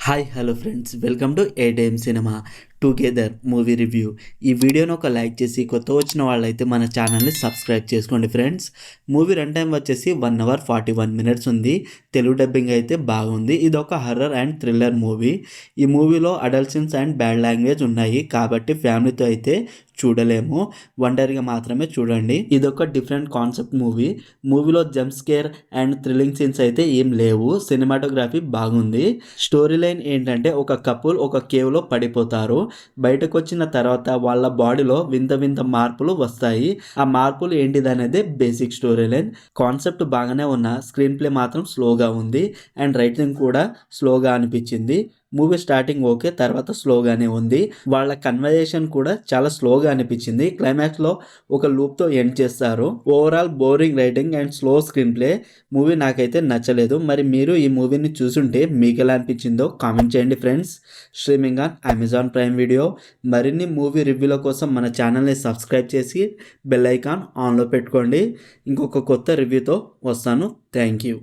Hi hello friends, welcome to A time cinema together movie review. ఈ వీడియోను ఒక like చేసి కొత్త వచ్చిన వాళ్ళైతే మన ఛానల్ని సబ్స్క్రైబ్ చేసుకోండి ఫ్రెండ్స్. మూవీ రన్ టైం వచ్చేసి 1 hour 41 minutes ఉంది. తెలుగు డబ్బింగ్ అయితే బాగుంది. ఇది ఒక హర్రర్ అండ్ థ్రిల్లర్ మూవీ. ఈ మూవీలో adult scenes and bad language ఉన్నాయి కాబట్టి ఫ్యామిలీతో అయితే చూడలేము, ఒంటరిగా మాత్రమే చూడండి. ఇది ఒక డిఫరెంట్ కాన్సెప్ట్ మూవీ. మూవీలో jump scare and thrilling scenes అయితే ఏం లేవు. సినిమాటోగ్రఫీ బాగుంది. స్టోరీ లైన్ ఏంటంటే ఒక కపుల్ ఒక కేవ్లో పడిపోతారు. బయటకు వచ్చిన తర్వాత వాళ్ళ బాడీలో వింత వింత మార్పులు వస్తాయి. ఆ మార్పులు ఏంటిదనేది బేసిక్ స్టోరీ లైన్. కాన్సెప్ట్ బాగానే ఉన్న స్క్రీన్ ప్లే మాత్రం స్లోగా ఉంది అండ్ రైటింగ్ కూడా స్లోగా అనిపించింది. మూవీ స్టార్టింగ్ ఓకే, తర్వాత స్లోగానే ఉంది. వాళ్ళ కన్వర్జేషన్ కూడా చాలా స్లోగా అనిపించింది. క్లైమాక్స్లో ఒక లూప్తో ఎండ్ చేస్తారు. Overall boring writing and slow screen play. Movie నాకైతే నచ్చలేదు. మరి మీరు ఈ మూవీని చూసుంటే మీకు ఎలా అనిపించిందో కామెంట్ చేయండి friends. Streaming on Amazon prime video. మరిన్ని మూవీ రివ్యూల కోసం మన ఛానల్ని సబ్స్క్రైబ్ చేసి బెల్ ఐకాన్ ఆన్లో పెట్టుకోండి. ఇంకొక కొత్త రివ్యూతో వస్తాను. Thank you.